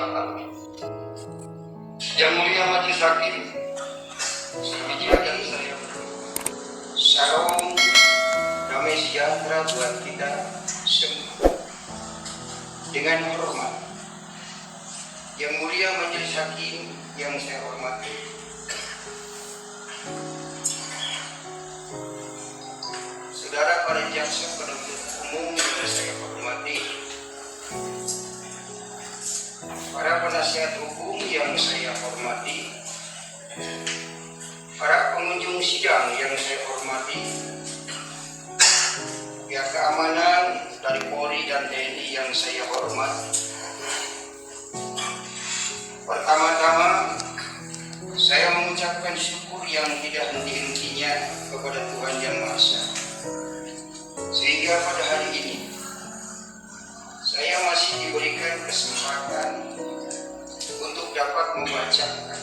kesempatan. Yang Mulia Majelis Hakim, sebiji dan saya Shalom, damai sejahtera buat kita semua. Dengan hormat, Yang Mulia Majelis Hakim yang saya hormati, Saudara para jaksa penuntut umum yang saya hormati, para penasihat hukum yang saya hormati, para pengunjung sidang yang saya hormati, pihak keamanan dari Polri dan TNI yang saya hormati. Pertama-tama, saya mengucapkan syukur yang tidak henti-hentinya kepada Tuhan Yang Maha Esa, sehingga pada hari ini saya masih diberikan kesempatan untuk dapat membacakan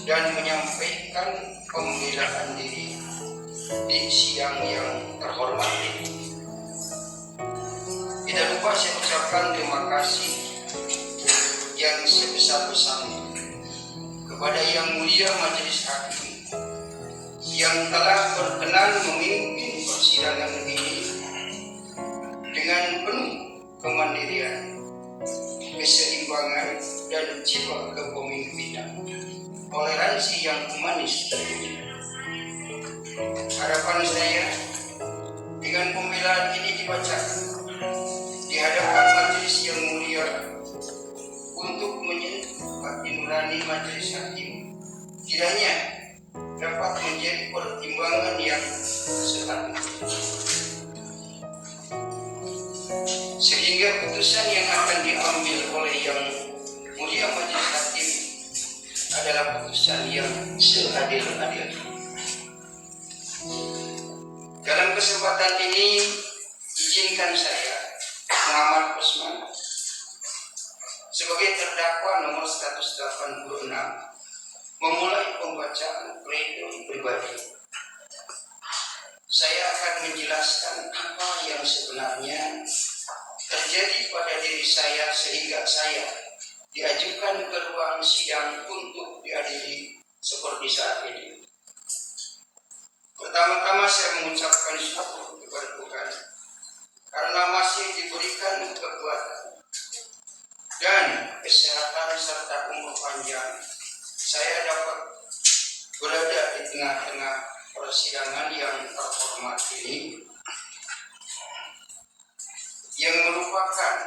dan menyampaikan pembelaan diri di sidang yang terhormat ini. Tidak lupa saya ucapkan terima kasih yang sebesar-besarnya kepada Yang Mulia Majelis Hakim yang telah berkenan memimpin persidangan ini dengan penuh kemandirian, keseimbangan, dan jiwa kepemimpinan, toleransi yang humanis terwujud. Harapan saya dengan pembelaan ini dibacakan di hadapan majelis yang mulia untuk menyentuh hati nurani majelis hakim, kiranya dapat menjadi pertimbangan yang selanjutnya, sehingga putusan yang akan diambil oleh Yang Mulia Majelis Hakim adalah putusan yang seadil-adilnya. Dalam kesempatan ini, izinkan saya, Muhammad Usman, sebagai terdakwa nomor 186, memulai pembacaan pledoi pribadi. Saya akan menjelaskan apa yang sebenarnya terjadi pada diri saya sehingga saya diajukan ke ruang sidang untuk diadili seperti saat ini. Pertama-tama saya mengucapkan syukur kepada Tuhan karena masih diberikan kekuatan dan kesehatan serta umur panjang. Saya dapat berada di tengah-tengah persidangan yang terhormat ini, yang merupakan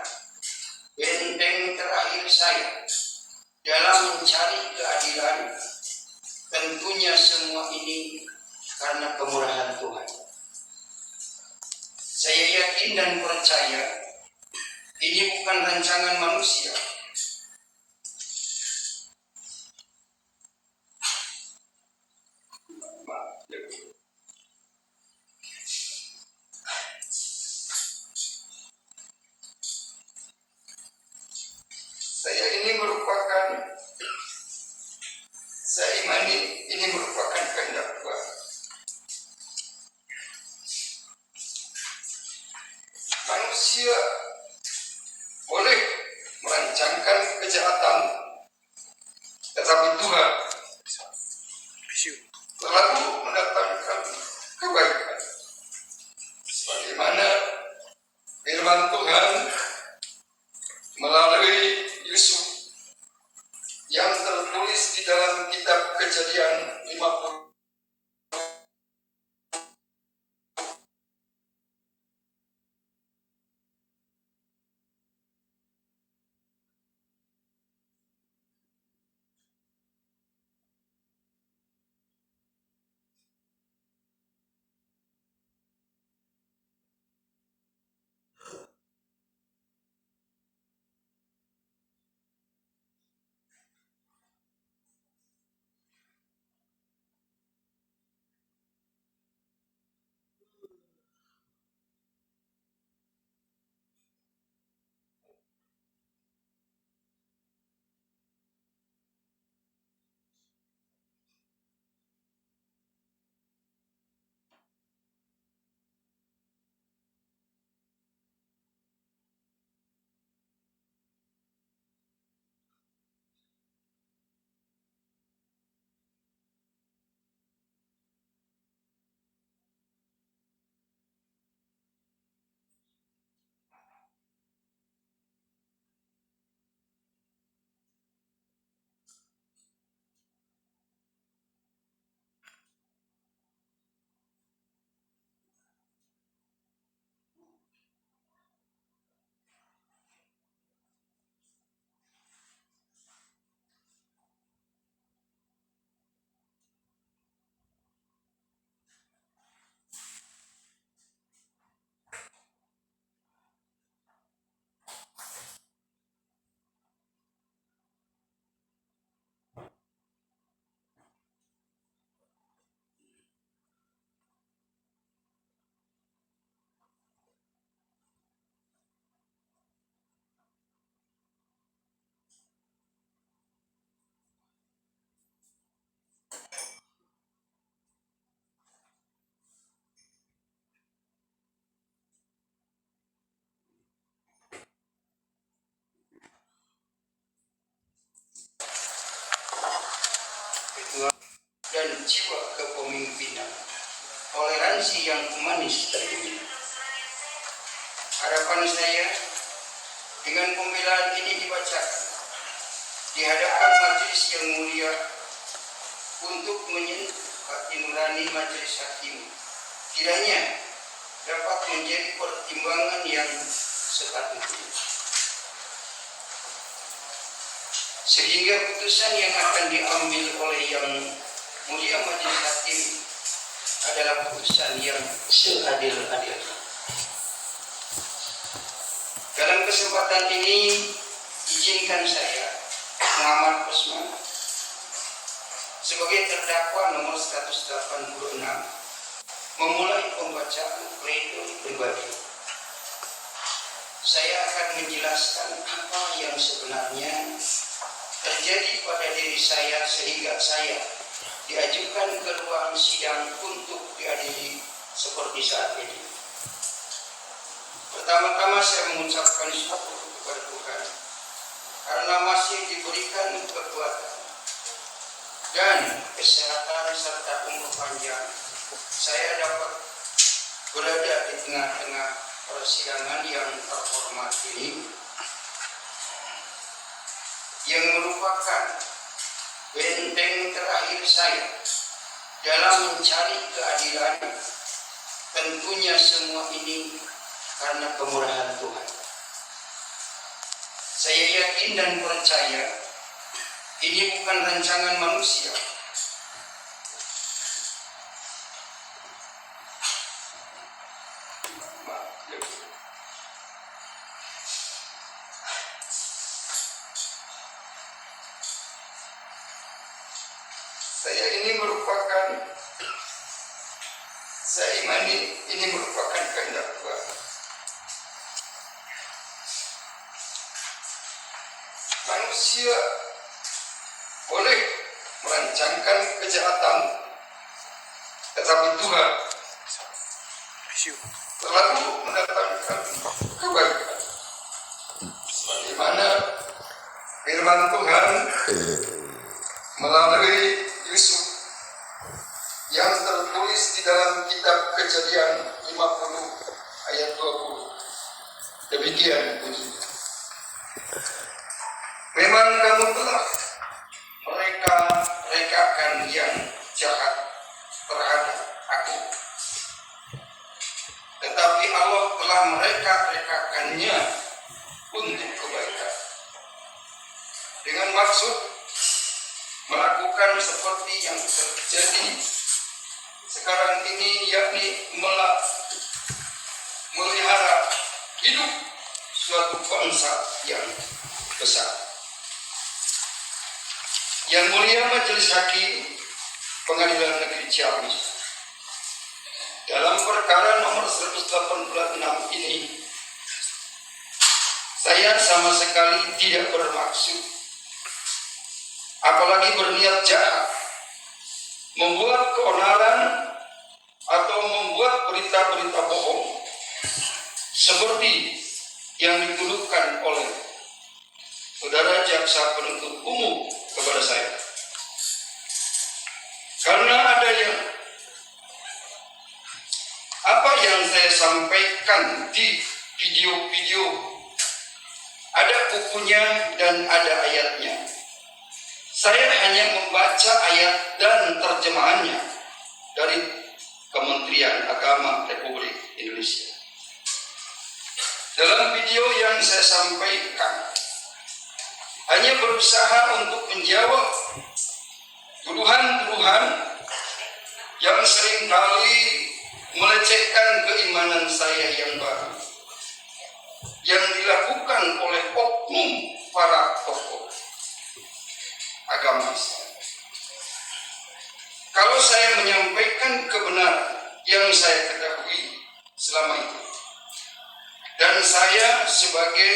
benteng terakhir saya dalam mencari keadilan. Tentunya semua ini karena kemurahan Tuhan. Saya yakin dan percaya ini bukan rancangan manusia. Ini merupakan kehendak Tuhan. Manusia boleh merancangkan kejahatan, tetapi Tuhan selalu mendatangkan kebaikan. Sebagaimana firman Tuhan melalui Yusuf yang tertulis di dalam kitab Kejadian 50. jiwa kepemimpinan, toleransi yang humanis terjadi. Harapan saya dengan pembelaan ini dibacakan di hadapan majelis yang mulia untuk menyentuh hati nurani majelis hakim, kiranya dapat menjadi pertimbangan yang sepatutnya, sehingga putusan yang akan diambil oleh yang mulia majelis hakim adalah putusan yang seadil-adilnya. Dalam kesempatan ini, izinkan saya, Muhammad Usman, sebagai terdakwa nomor 186, memulai pembacaan pledoi pribadi. Saya akan menjelaskan apa yang sebenarnya terjadi pada diri saya sehingga saya diajukan ke ruang sidang untuk diadili seperti saat ini. Pertama-tama saya mengucapkan syukur kepada Tuhan karena masih diberikan kekuatan dan kesehatan serta umur panjang. Saya dapat berada di tengah-tengah persidangan yang terhormat ini, yang merupakan benteng terakhir saya dalam mencari keadilan. Tentunya semua ini karena kemurahan Tuhan. Saya yakin dan percaya ini bukan rancangan manusia. Saya imani ini merupakan kehendak Tuhan. Manusia boleh merancangkan kejahatan, tetapi Tuhan selalu mendatangkan kebaikan. Bagaimana firman Tuhan melalui Yusuf yang tertulis di dalam kitab Kejadian 50 ayat 20. Demikian bunyinya. Memang kamu telah mereka-rekakan yang jahat terhadap aku, tetapi Allah telah mereka-rekakannya untuk kebaikan, dengan maksud melakukan seperti yang terjadi sekarang ini, yakni melihara hidup suatu bangsa yang besar. Yang mulia majelis hakim Pengadilan Negeri Ciamis, dalam perkara nomor 186 ini, saya sama sekali tidak bermaksud, apalagi berniat jahat, membuat keonaran atau membuat berita-berita bohong seperti yang dituduhkan oleh saudara jaksa penuntut umum kepada saya. Karena apa yang saya sampaikan di video-video, ada bukunya dan ada ayatnya. Saya hanya membaca ayat dan terjemahannya dari Kementerian Agama Republik Indonesia. Dalam video yang saya sampaikan, hanya berusaha untuk menjawab tuduhan-tuduhan yang seringkali melecehkan keimanan saya yang baru, yang dilakukan oleh oknum para tokoh agama Islam. Kalau saya menyampaikan kebenaran yang saya ketahui selama itu, dan saya sebagai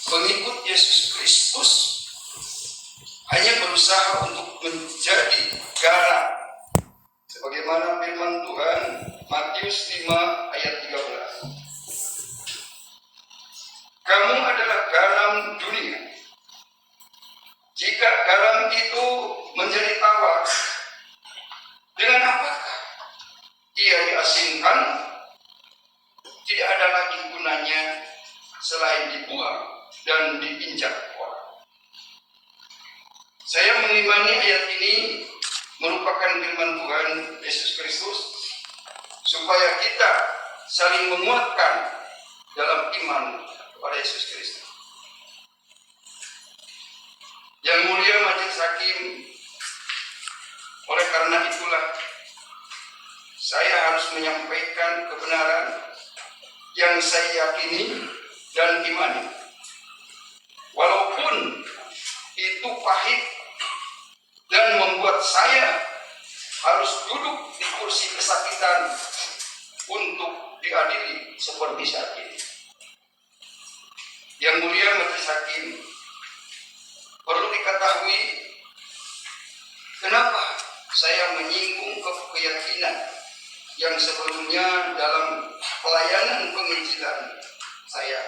pengikut Yesus Kristus hanya berusaha untuk menjadi garam, sebagaimana firman Tuhan Matius 5 ayat 13. Kamu adalah garam dunia. Jika garam itu menjadi tawar, diinjak orang. Saya mengimani ayat ini merupakan firman Tuhan Yesus Kristus supaya kita saling menguatkan dalam iman kepada Yesus Kristus. Yang mulia Majelis Hakim, oleh karena itulah saya harus menyampaikan kebenaran yang saya yakini dan imani. Walaupun itu pahit dan membuat saya harus duduk di kursi kesakitan untuk diadili seperti saat ini. Yang mulia Majelis Hakim, perlu diketahui kenapa saya menyinggung keyakinan yang sebelumnya dalam pelayanan penginjilan saya.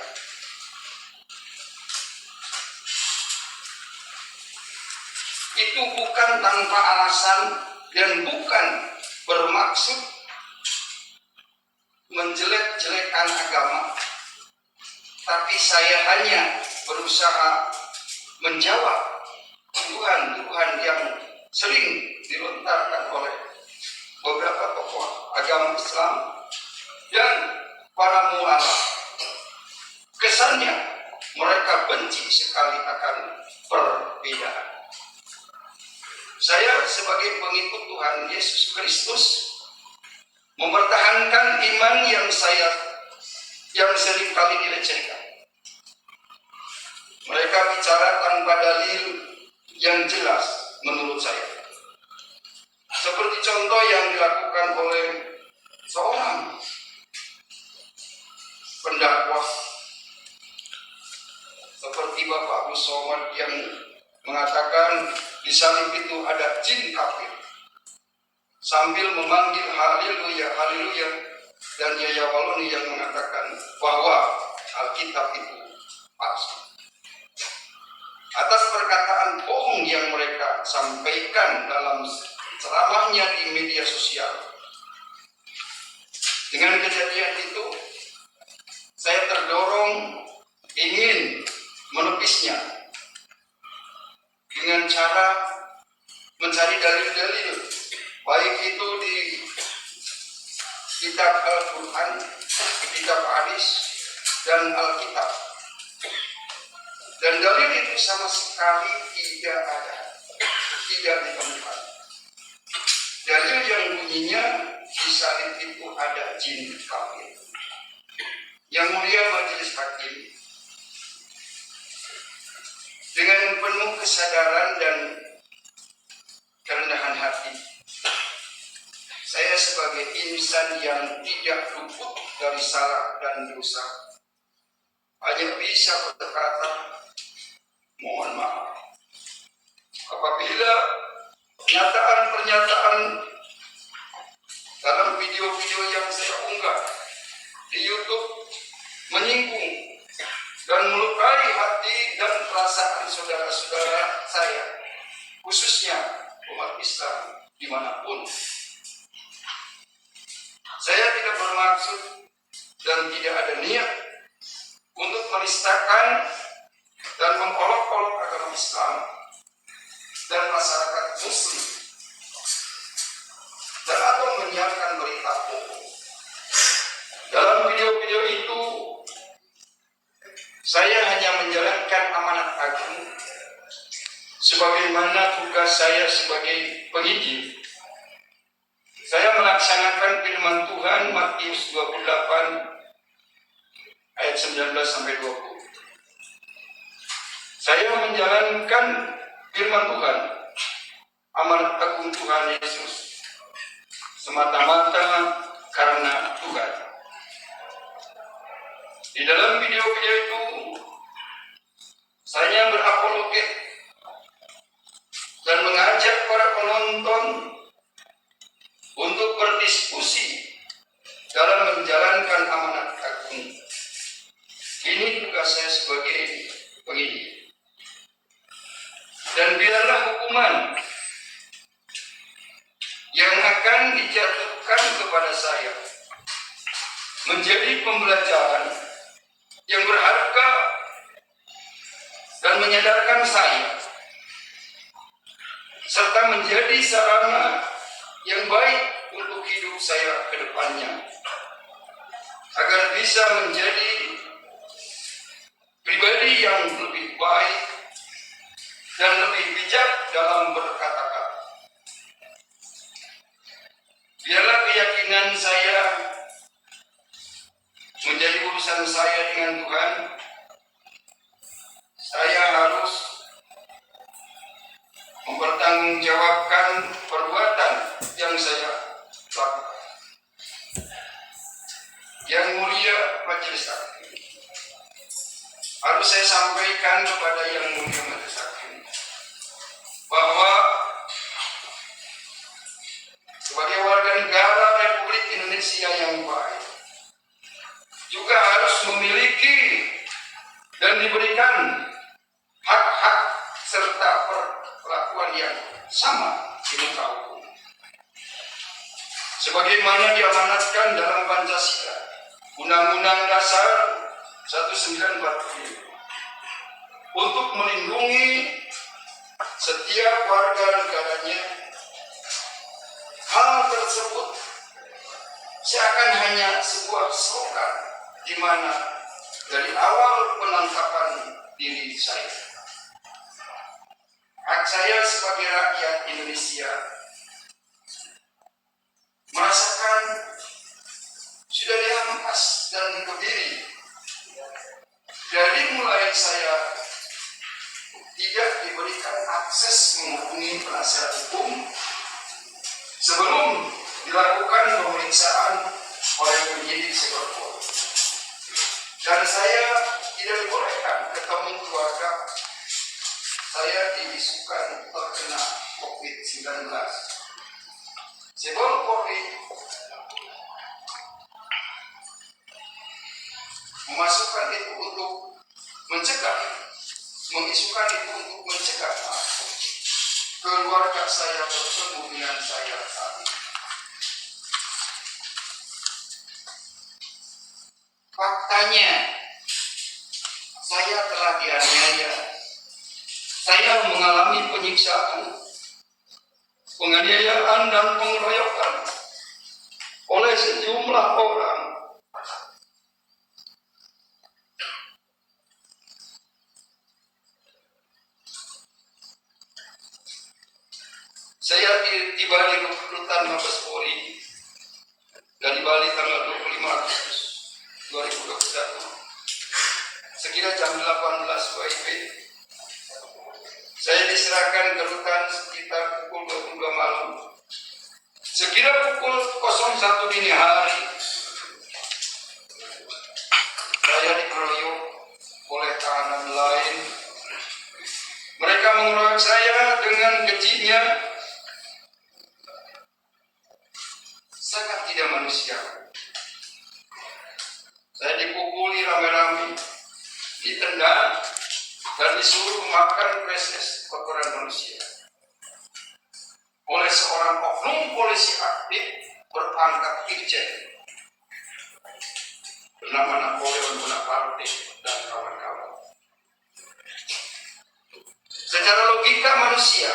Itu bukan tanpa alasan dan bukan bermaksud menjelek-jelekan agama, tapi saya hanya berusaha menjawab tuduhan-tuduhan yang sering dilontarkan oleh beberapa tokoh agama Islam dan para mualaf. Kesannya mereka benci sekali akan perbedaan. Saya sebagai pengikut Tuhan Yesus Kristus mempertahankan iman yang sering kali dilecehkan. Mereka bicara tanpa dalil yang jelas menurut saya. Seperti contoh yang dilakukan oleh seorang pendakwah seperti Bapak Abu Somad yang mengatakan di salib itu ada jin kafir sambil memanggil haleluya haleluya, dan Yaya Waloni yang mengatakan bahwa Alkitab itu palsu. Atas perkataan bohong yang mereka sampaikan dalam ceramahnya di media sosial. Dengan kejadian itu, saya terdorong ingin menepisnya dengan cara mencari dalil-dalil, baik itu di kitab Al-Quran, kitab Hadis, dan Alkitab. Dan dalil itu sama sekali tidak ada, tidak ditemukan. Dalil yang bunyinya di salib itu ada jin kafir. Yang mulia Majelis Hakim, dengan penuh kesadaran dan kerendahan hati, saya sebagai insan yang tidak luput dari salah dan dosa hanya bisa berkata mohon maaf apabila pernyataan dalam video-video yang saya unggah di YouTube menyinggung dan melukai hati dan perasaan saudara-saudara saya, khususnya umat Islam dimanapun. Saya tidak bermaksud dan tidak ada niat untuk menistakan dan mengolok-olok agama Islam dan masyarakat Muslim dan atau menyiarkan berita bohong. Dalam video-video itu saya hanya menjalankan amanat agung sebagaimana tugas saya sebagai penginjil. Saya melaksanakan firman Tuhan Matius 28 ayat 19 sampai 20. Saya menjalankan firman Tuhan, amanat agung Tuhan Yesus, semata-mata karena Tuhan. Di dalam video-video itu, saya berapologet dan mengajak para penonton untuk berdiskusi dalam menjalankan amanat agung. Ini tugas saya sebagai penginjil. Dan biarlah hukuman yang akan dijatuhkan kepada saya menjadi pembelajaran yang berharga dan menyadarkan saya, serta menjadi sarana yang baik untuk hidup saya ke depannya, agar bisa menjadi pribadi yang lebih baik dan lebih bijak dalam berkata-kata. Biarlah keyakinan saya menjadi urusan saya dengan Tuhan. Saya harus mempertanggungjawabkan perbuatan yang saya lakukan. Yang mulia majelis hakim, harus saya sampaikan kepada yang mulia majelis hakim bahwa sebagai warga negara Republik Indonesia yang baik juga harus memiliki dan diberikan hak-hak serta perlakuan yang sama di muka hukum, sebagaimana diamanatkan dalam Pancasila, Undang-Undang Dasar 1945, untuk melindungi setiap warga negaranya. Hal tersebut seakan hanya sebuah slogan di mana dari awal penangkapan diri saya, hak saya sebagai rakyat Indonesia merasakan sudah dihempas dan dikebiri. Dari mulai saya tidak diberikan akses menghubungi penasihat hukum sebelum dilakukan pemeriksaan oleh penyidik Seberpol, dan saya tidak dibolehkan ketemu keluarga saya diisukan terkena COVID-19. Seberpol memasukkan itu untuk mencegah, mengisukan itu untuk mencegah keluarga saya bertemu dengan saya saat ini. Faktanya, saya telah dianiaya. Saya mengalami penyiksaan, penganiayaan dan pengeroyokan oleh sejumlah orang. Saya tiba di rutan Mabes Polri dari Bali tanggal 25 Agustus 2021 sekira jam 18 WIB. Saya diserahkan ke rutan sekitar pukul 22 malam. Sekira pukul 01 dini hari, saya dikeroyok oleh tahanan lain. Mereka mengeroyok saya dengan kejinya sangat tidak manusiawi. Saya dipukuli rame-rame, ditendang, dan disuruh makan feses kotoran manusia oleh seorang oknum polisi aktif berpangkat Irjen bernama Napoleon Bonaparte dan kawan-kawan. Secara logika manusia,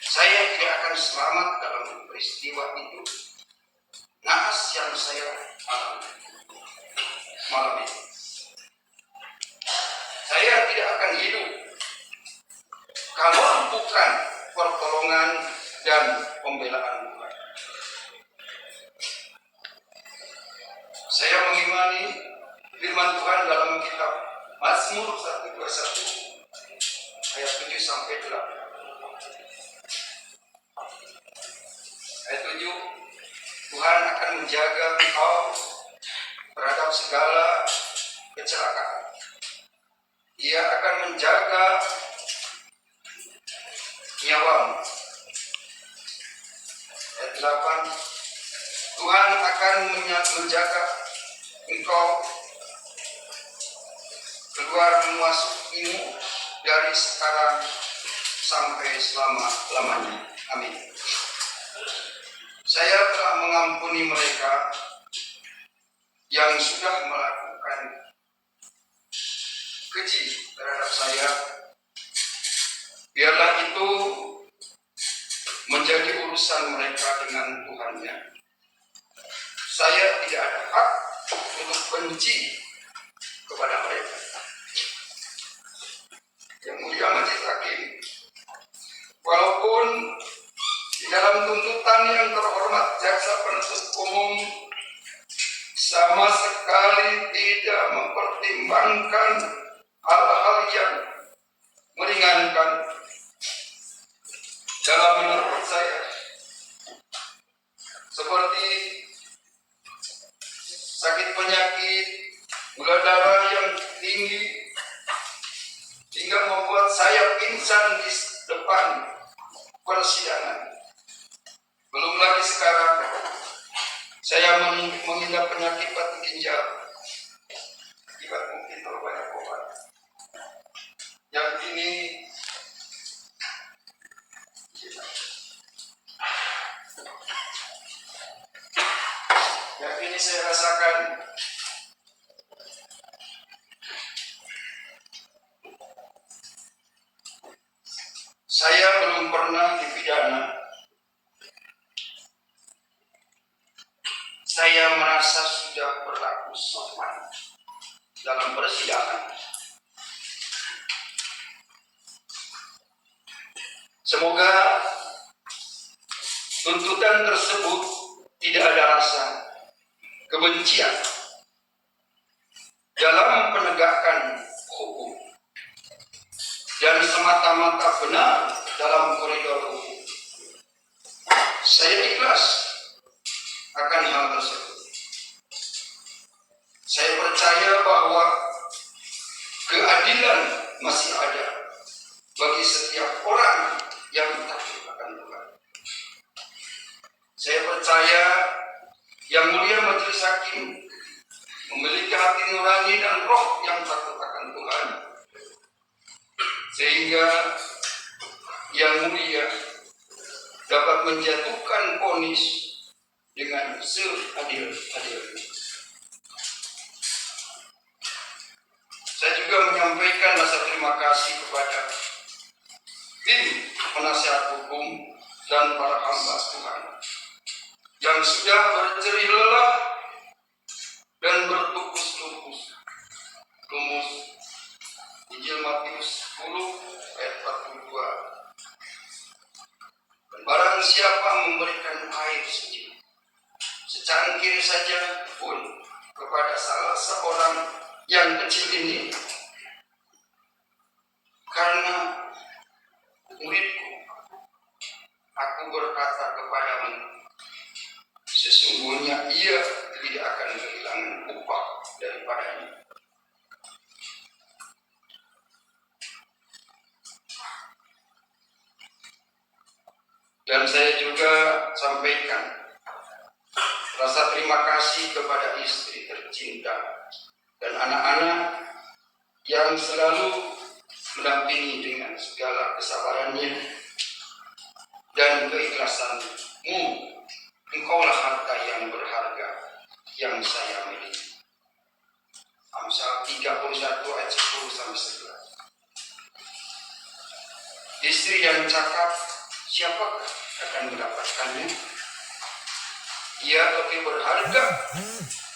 saya tidak akan selamat dalam peristiwa itu. Naas yang saya alami malam ini. Saya tidak akan hidup kalau bukan pertolongan dan pembelaan Tuhan. Saya mengimani firman Tuhan dalam kitab Mazmur 121 ayat 7 sampai 8. Ayat 7, Tuhan akan menjaga engkau terhadap segala kecelakaan. Ia akan menjaga nyawamu. Ayat 8, Tuhan akan menjaga engkau keluar memasukimu dari sekarang sampai selama-lamanya. Amin. Saya telah mengampuni mereka yang sudah melakukan keji terhadap saya urusan mereka dengan Tuhannya. Saya tidak ada hak untuk benci kepada mereka. Yang mulia majelis hakim, walaupun di dalam tuntutan yang terhormat jaksa penuntut umum sama sekali tidak mempertimbangkan hal-hal yang meringankan dalam menurut saya, seperti sakit penyakit, gula darah yang tinggi, hingga membuat saya pingsan di depan persidangan. Belum lagi sekarang saya mengidap penyakit batu ginjal akibat mungkin terlalu banyak obat. Yang ini saya rasakan saya belum pernah dipidana. Saya merasa sudah berlaku sopan dalam persidangan. Semoga tuntutan tersebut tidak ada rasa kebencian dalam penegakan hukum dan semata-mata benar dalam koridor hukum. Saya ikhlas akan hal tersebut. Saya percaya bahwa keadilan masih ada bagi setiap orang yang takut akan Tuhan. Saya percaya yang mulia majelis hakim memiliki hati nurani dan roh yang takut akan Tuhan, sehingga yang mulia dapat menjatuhkan vonis dengan seadil-adilnya. Saya juga menyampaikan rasa terima kasih kepada tim penasihat hukum dan para hamba Tuhan yang sudah berjerih lelah dan bertukus-tukus rumus Injil Matius 10 ayat 42. Dan barang siapa memberikan air suci secangkir saja pun kepada salah seorang yang kecil ini, karena muridku, aku berkata kepadamu, sesungguhnya ia tidak akan kehilangan upah daripadanya. Dan saya juga sampaikan rasa terima kasih kepada istri tercinta dan anak-anak yang selalu mendampingi dengan segala kesabarannya dan keikhlasanmu. Engkaulah harta yang berharga yang saya miliki. Amsal 31 ayat 10-11. Istri yang cakap, siapakah akan mendapatkannya? Ia lebih berharga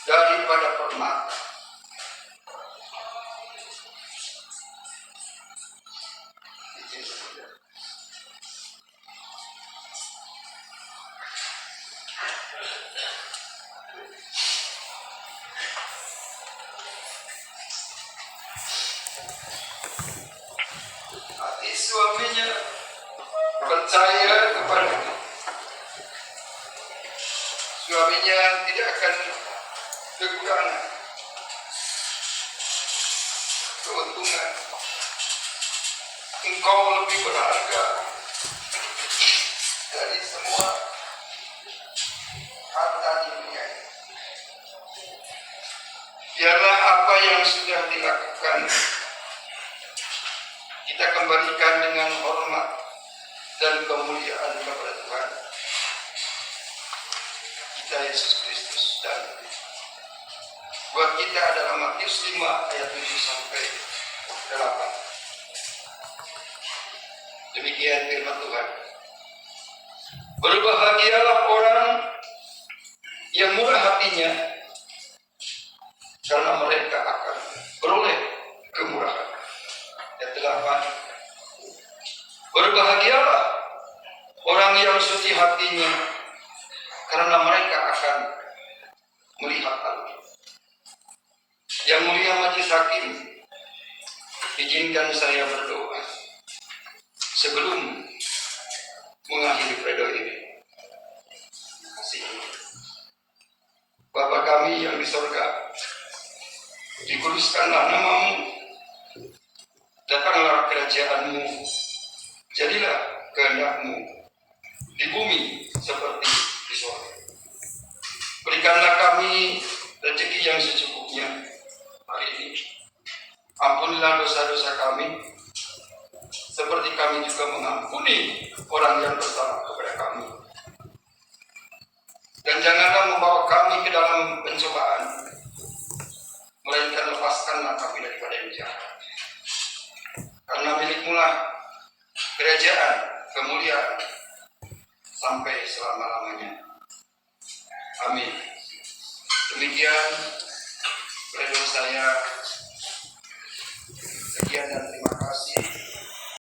daripada permata. Hati suaminya percaya kepada suaminya tidak akan kekurangan keuntungan. Engkau lebih berharga dari semua harta di dunia ini. Biarlah apa yang sudah dilakukan kita kembalikan dengan hormat dan kemuliaan kepada Tuhan kita Yesus Kristus. Dan buat kita adalah Matius 5 ayat 7-8. Demikian firman Tuhan. Berbahagialah orang yang murah hatinya, karena mereka akan beroleh kemurahan. Yang 8. Berbahagialah orang yang suci hatinya, karena mereka akan melihat Allah. Yang mulia Majelis Hakim, izinkan saya berdoa sebelum mengakhiri pledoi ini. Kasih. Bapa kami yang di sorga, dikuduskanlah namamu, datanglah kerajaanmu, jadilah kehendakmu di bumi seperti di sorga. Berikanlah kami rezeki yang secukupnya hari ini. Ampunilah dosa-dosa kami, seperti kami juga mengampuni orang yang bersalah kepada kami. Dan janganlah membawa kami ke dalam pencobaan, melainkan lepaskanlah kami daripada yang jahat. Karena milik-Mu-lah kerajaan, kemuliaan, sampai selama-lamanya. Amin. Demikian pledoi saya. Sekian dan terima kasih.